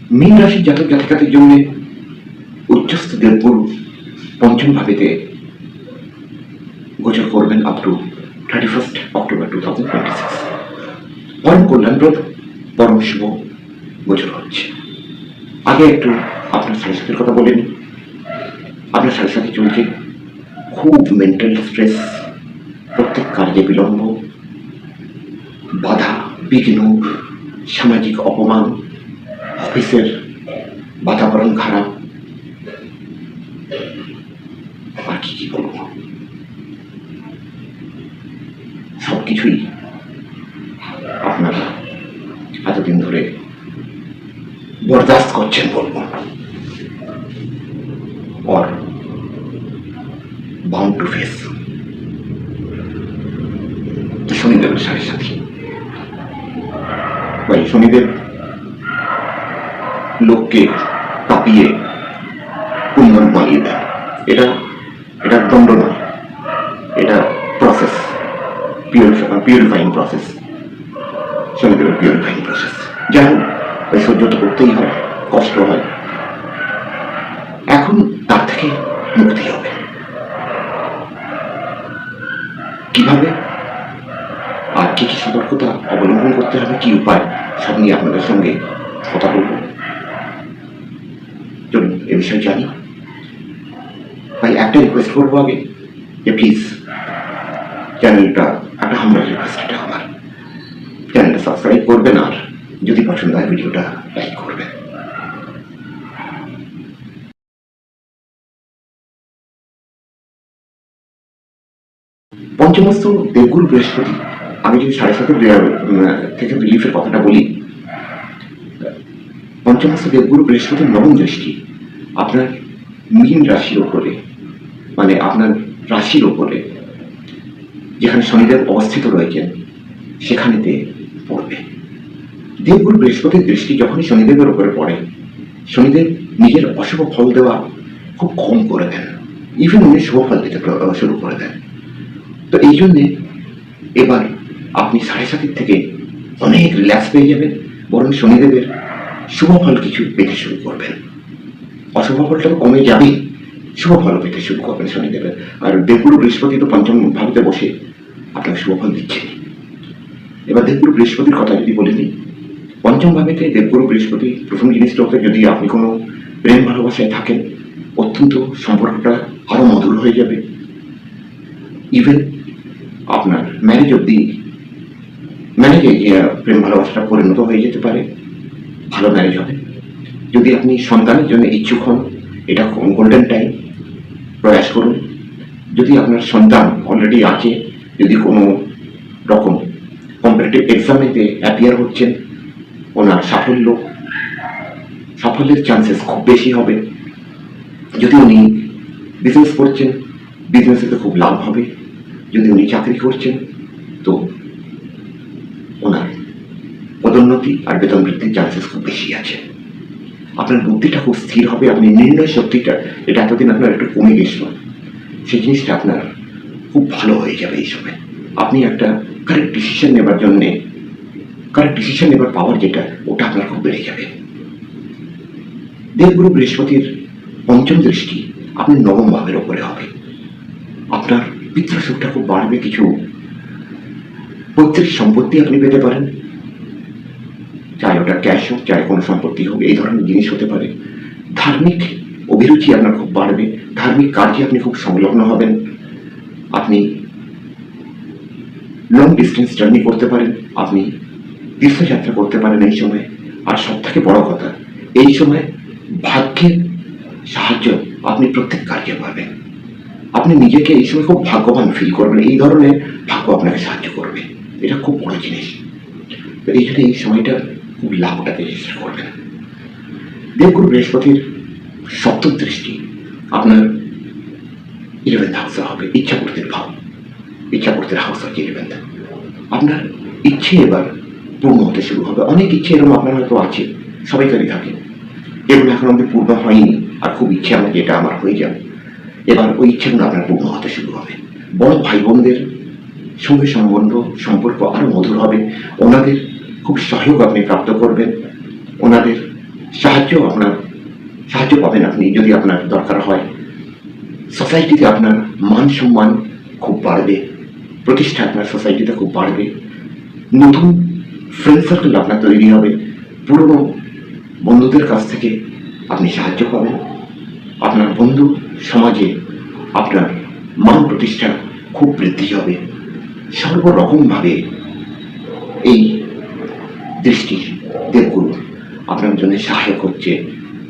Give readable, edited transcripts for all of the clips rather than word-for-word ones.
মীন রাশির জাতক জাতিকাদের জন্য উচ্চস্থ দেবগুরু পঞ্চম ভাবেতে গোচর করবেন আপ টু 31 অক্টোবর 2026। পরম কল্যাণপ্রদ, পরম শুভ গোচর হচ্ছে। আগে একটু আপনার সাথে কথা বলে নিই। আপনার সাথে চলছে খুব মেন্টাল স্ট্রেস, প্রত্যেক কার্যে বিলম্ব, বাধা বিঘ্ন, সামাজিক অপমান, অফিসের বাতাবরণ খারাপ, আর কি বলব, সবকিছুই আপনারা এতদিন ধরে বরদাস্ত করছেন বলবো, और बाउंड टू फेस। শনিদেবের সাথে ভাই, শনিদেব লোককে কাঁপিয়ে কুন্দন বানিয়ে দেয়। এটা দণ্ড নয়, এটা প্রসেস, পিউরিফাইং প্রসেস, শনিদেবের পিউরিফাইং প্রসেস। যাই হোক, ওই সহ্য তো করতেই হয়, কষ্ট হয়। এখন তার থেকে মুক্তি হবে কিভাবে, আর কি কি সতর্কতা অবলম্বন করতে হবে, কি উপায়, সব নিয়ে আপনাদের সঙ্গে কথা বলবো। চলুন এ বিষয়ে জানি। ভাই, একটা রিকোয়েস্ট করবো আগে, যে প্লিজ চ্যানেলটা, একটা হামরা রিকোয়েস্ট, এটা আমার চ্যানেলটা সাবস্ক্রাইব করবেন, আর যদি পছন্দ হয় ভিডিওটা লাইক করবেন। পঞ্চমস্ত দেবগুরু বৃহস্পতি, আমি যদি 7:30 থেকে রিলিফের কথাটা বলি, পঞ্চমস্ত দেবগুরু বৃহস্পতির নবম দৃষ্টি আপনার মীন রাশির ওপরে, মানে আপনার রাশির ওপরে যেখানে শনিদেব অবস্থিত রয়েছেন সেখানেতে পড়বে। দেবগুরু বৃহস্পতির দৃষ্টি যখনই শনিদেবের উপরে পড়ে, শনিদেব নিজের অশুভ ফল দেওয়া খুব কম করে দেন, ইভেন উনি শুভ ফল দিতে শুরু করে দেন। তো এই জন্যে এবার আপনি 7:30 থেকে অনেক রিল্যাক্স পেয়ে যাবেন, বরং শনিদেবের শুভ ফল কিছু পেতে শুরু করবেন। অশুভ ফলটা তো কমে যাবেই, শুভ ফল পেতে শুরু করবেন শনিদেবের। আর দেবগুরু বৃহস্পতি তো পঞ্চম ভাবেতে বসে আপনাকে শুভ ফল দিচ্ছেন। এবার দেবগুরু বৃহস্পতির কথা যদি বলে নিই, পঞ্চম ভাবেতে দেবগুরু বৃহস্পতি, প্রথম জিনিসটা হচ্ছে, যদি আপনি কোনো প্রেম ভালোবাসায় থাকেন, অত্যন্ত সম্পর্কটা আরো মধুর হয়ে যাবে। ইভেন আপনার ম্যারেজে প্রেম ভালোবাসাটা পরিণত হয়ে যেতে পারে, ভালো ম্যারেজ হবে। যদি আপনি সন্তানের জন্য ইচ্ছুক হন, এটা গোল্ডেন টাইম, প্রয়াস করুন। যদি আপনার সন্তান অলরেডি আছে, যদি কোনো রকম কম্পিটিটিভ এক্সামেতে অ্যাপিয়ার হচ্ছেন, ওনার সাফল্যের চান্সেস খুব বেশি হবে। যদি উনি বিজনেস করছেন, বিজনেসেতে খুব লাভ হবে। যদি উনি চাকরি করছেন, তো ওনার পদোন্নতি আর বেতন বৃদ্ধির চান্সেস খুব বেশি আছে। আপনার বুদ্ধিটা খুব স্থির হবে, আপনি নির্ণয় শক্তিটা, এটা এতদিন আপনার একটু কমে গেছিল, সেই জিনিসটা আপনার খুব ভালো হয়ে যাবে এই সময়। আপনি একটা কারেক্ট ডিসিশন নেবার পাওয়ার যেটা, ওটা আপনার খুব বেড়ে যাবে। দেবগুরু বৃহস্পতির পঞ্চম দৃষ্টি আপনি নবম ভাবের ওপরে হবে। আপনার পিতৃসুখটা খুব বাড়বে, কিছু পৈতৃক সম্পত্তি আপনি পেতে পারেন, চাই ওটা ক্যাশ হোক, চাই কোনো সম্পত্তি হোক, এই ধরনের জিনিস হতে পারে। ধার্মিক অভিরুচি আপনার খুব বাড়বে, ধার্মিক কার্যে আপনি খুব সংলগ্ন হবেন। আপনি লং ডিস্টেন্স জার্নি করতে পারেন, আপনি তীর্থযাত্রা করতে পারেন এই সময়। আর সব থেকে বড় কথা, এই সময় ভাগ্যের সাহায্য আপনি প্রত্যেক কার্যে পাবেন। আপনি নিজেকে এই সময় খুব ভাগ্যবান ফিল করবেন, এই ধরনের ভাগ্য আপনাকে সাহায্য করবে, এটা খুব বড় জিনিস। তো এই জন্য এই সময়টা খুব লাভ উঠাতে চেষ্টা করবেন। দেবগুরু বৃহস্পতির সপ্তম দৃষ্টি আপনার 11th হাউসে হবে, ইচ্ছাপূর্তির ভাব, ইচ্ছাপূর্তির হাউস হচ্ছে 11th। আপনার ইচ্ছে এবার পূর্ণ হতে শুরু হবে। অনেক ইচ্ছে এরকম আপনার হয়তো আছে, সবাইকারই থাকে, এগুলো এখন আমাদের পূর্ণ হয়নি, আর খুব ইচ্ছে আমার যেটা আমার হয়ে যাবে, এবার ওই ইচ্ছেগুলো আপনার পূর্ণ হতে শুরু হবে। বড় ভাই বোনদের সঙ্গে সম্পর্ক আরো মধুর হবে, ওনাদের খুব সহযোগ আপনি প্রাপ্ত করবেন, ওনাদের সাহায্য পাবেন আপনি যদি আপনার দরকার হয়। সোসাইটিতে আপনার মান সম্মান খুব বাড়বে, প্রতিষ্ঠা আপনার সোসাইটিতে খুব বাড়বে, নতুন ফ্রেন্ড সার্কেল আপনার তৈরি হবে, পুরনো বন্ধুদের কাছ থেকে আপনি সাহায্য পাবেন, আপনার বন্ধু সমাজে আপনার মান প্রতিষ্ঠা খুব বৃদ্ধি হবে। সর্বরকমভাবে এই দৃষ্টির দেবগুরু আপনার জন্য সহায়ক হচ্ছে,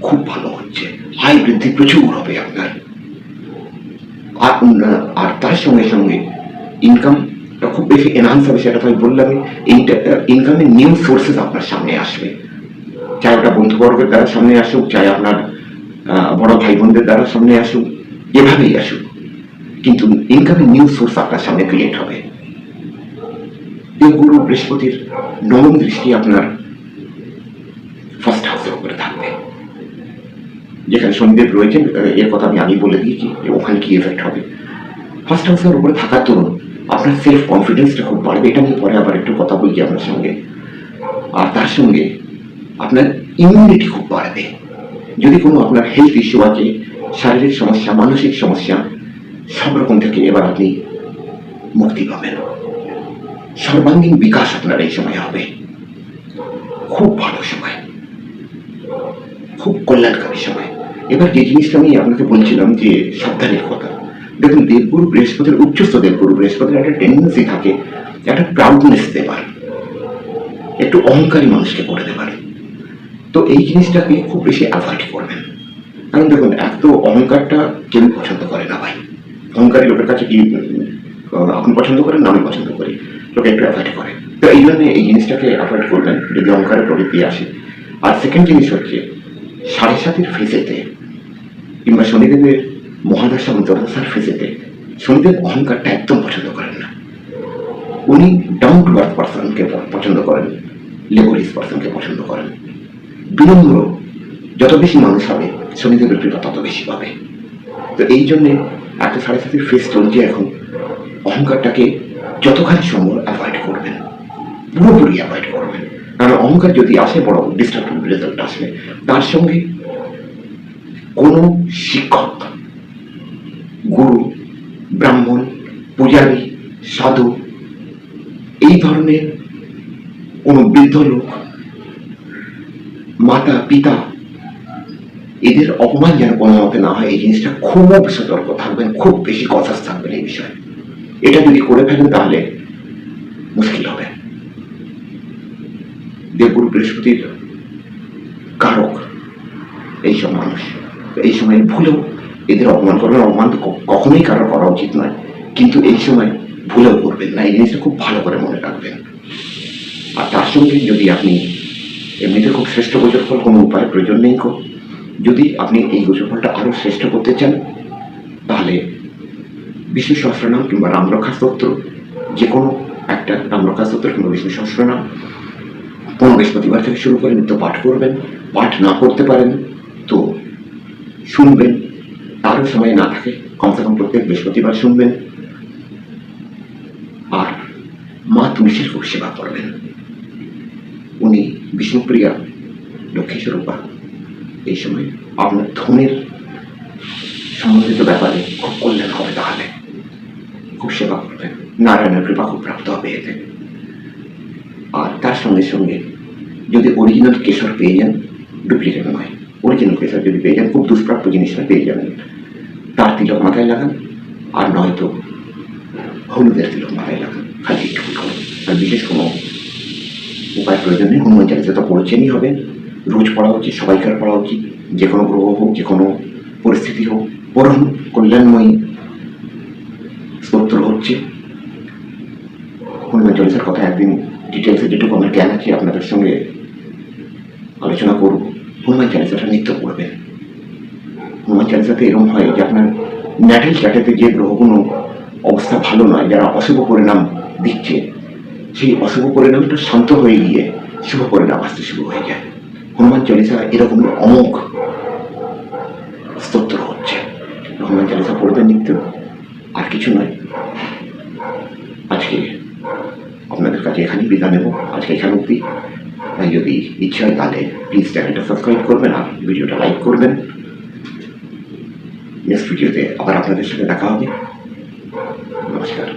খুব ভালো হচ্ছে, আয় বৃদ্ধি প্রচুর হবে আপনার। আর তার সঙ্গে সঙ্গে ইনকামটা খুব বেশি এনহান্স হবে, সেটা তো আমি বললাম। ইনকামের নিউ সোর্সেস আপনার সামনে আসবে, চাই ওটা বন্ধুবর্গের দ্বারা সামনে আসুক, চাই আপনার বড় ভাই বোনদের দ্বারা সামনে আসুক, যেভাবেই আসুক, কিন্তু ইনকামের নিউ সোর্স আপনার সামনে ক্রিয়েট হবে। দেবগুরু বৃহস্পতির নবম দৃষ্টি আপনার ফার্স্ট হাউসের উপরে থাকবে, যেখানে শনিদেব রয়েছেন। এর কথা আমি আগেই বলে দিয়েছি যে ওখানে কি এফেক্ট হবে। ফার্স্ট হাউসের উপরে থাকার দরুন আপনার সেলফ কনফিডেন্সটা খুব বাড়বে, এটা নিয়ে পরে আবার একটু কথা বলছি আপনার সঙ্গে। আর তার সঙ্গে আপনার ইমিউনিটি খুব বাড়বে। যদি কোনো আপনার হেলথ ইস্যু আছে, শারীরিক সমস্যা, মানসিক সমস্যা, সব রকম থেকে এবার আপনি মুক্তি পাবেন। সর্বাঙ্গীন বিকাশ আপনার এই সময় হবে, খুব ভালো সময়, খুব কল্যাণকারী সময়। এবার যে জিনিসটা আমি আপনাকে বলছিলাম যে সাবধানের কথা, দেখুন দেবগুরু বৃহস্পতির, উচ্চস্থ দেবগুরু বৃহস্পতির একটা টেন্ডেন্সি থাকে, একটা প্রাউডনেস দেবার, একটু অহংকারী মানুষকে করে দেবার। তো এই জিনিসটাকে খুব বেশি অ্যাভয়েড করবেন, কারণ দেখুন এক তো অহংকারটা কেউ পছন্দ করে না ভাই। অহংকারী লোকের কাছে কি আপনি পছন্দ করেন না আমি পছন্দ করি, লোকে একটু অ্যাভয়েড করে। তো এই জন্য এই জিনিসটাকে অ্যাভয়েড করবেন যদি অহংকারের প্রবৃত্তি আসে। আর সেকেন্ড জিনিস হচ্ছে 7.5 ফেজেতে কিংবা শনিদেবের মহাদশা অন্তর্দশার ফেজেতে শনিদেব অহংকারটা একদম পছন্দ করেন না। উনি ডাউন টু আর্থ পার্সনকে পছন্দ করেন, লেবরিস পার্সনকে পছন্দ করেন। বিনম্র যত বেশি মানুষ হবে শনিদেবের কৃপা তত বেশি পাবে। তো এই জন্যে একটা 7.5 ফেজ চলছে এখন, অহংকারটাকে যতখানি সম্ভব অ্যাভয়েড করবেন, পুরোপুরি অ্যাভয়েড করবেন। কারণ অহংকার যদি আসে বড় ডিস্ট্রাকটিভ রেজাল্ট আসবে। তার সঙ্গে কোনো শিক্ষক, গুরু, ব্রাহ্মণ, পূজারী, সাধু, এই ধরনের কোনো বৃদ্ধ লোক, মাতা পিতা, এদের অপমান যেন কোনো মতে না হয়, এই জিনিসটা খুব সতর্ক থাকবেন, খুব বেশি কনসাস থাকবেন এই বিষয়ে। এটা যদি করে ফেলেন তাহলে মুশকিল হবে। দেবগুরু বৃহস্পতির কারক এইসব মানুষ, এই সময় ভুলেও এদের অপমান করবেন। অপমান তো কখনোই কারো করা উচিত নয়, কিন্তু এই সময় ভুলেও করবেন না, এই জিনিসটা খুব ভালো করে মনে রাখবেন। আর তার সঙ্গে যদি আপনি এমনিতে খুব শ্রেষ্ঠ গোচরফল কোনো উপায় প্রয়োজন নেই, যদি আপনি এই গোচরফলটা আরো শ্রেষ্ঠ করতে চান তাহলে বিষ্ণু সহস্রনাম কিংবা রামরক্ষা স্তোত্র, যে কোনো একটা রামরক্ষা স্তোত্র কিংবা বিষ্ণু সহস্রনাম 15 বৃহস্পতিবার থেকে শুরু করে নিত্য পাঠ করবেন। পাঠ না করতে পারেন তো শুনবেন, তারও সময় না থাকে কমসে কম প্রত্যেক বৃহস্পতিবার শুনবেন। আর মা তুলসীর খুব সেবা করবেন, উনি বিষ্ণুপ্রিয়া, লক্ষ্মী স্বরূপা। এই সময় আপনার ধনের সম্বন্ধিত ব্যাপারে খুব কল্যাণ হবে, তাহলে খুব সেবা করবেন, নারায়ণের কৃপা খুব প্রাপ্ত হবে এতে। আর তার সঙ্গে সঙ্গে যদি অরিজিনাল কেশর পেয়ে যান, ডুপ্লিকেট নয়, অরিজিনাল কেশর যদি পেয়ে যান, খুব দুষ্প্রাপ্য জিনিসটা পেয়ে যাবেন, তার তিলক মাথায় লাগান। আর নয়তো হলুদের তিলক মাথায় লাগান, খালি একটু খাবেন। আর বিশেষ কোনো উপায় প্রয়োজন নেই, হনুমান চালিসা তো পড়ছেনই হবে, রোজ পড়া উচিত, সবাইকার পড়া উচিত। যে কোনো গ্রহ হোক, যে কোনো পরিস্থিতি হোক, পরম কল্যাণময়ী স্তোত্র হচ্ছে হনুমান চালিসার কথা। একদিন ডিটেলসে যেটুকু আমার জ্ঞান আছে আপনাদের সঙ্গে আলোচনা করব। হনুমান চালিসাটা নিত্য পড়বেন। হনুমান চালিসাতে এরকম হয় যে আপনার ন্যাটাল চার্টেতে যে গ্রহগুলো অবস্থা ভালো নয়, যারা অশুভ পরিণাম দিচ্ছে, সেই অশুভ পরিণামটা শান্ত হয়ে গিয়ে শুভ পরিণাম আসতে শুরু হয়ে যায়। হনুমান চালিসা এরকম অমোঘ স্তোত্র হচ্ছে, হনুমান চালিসা পড়বেন নিত্য। আর কিছু নয়, আজকে আপনাদের কাছে এখানেই বিদায় নেব। আজকে এখানে অব্দি। আপনার যদি ইচ্ছা হয় তাহলে প্লিজ চ্যানেলটা সাবস্ক্রাইব করবেন আর ভিডিওটা লাইক করবেন। নেক্সট ভিডিওতে আবার আপনাদের সাথে দেখা হবে। নমস্কার।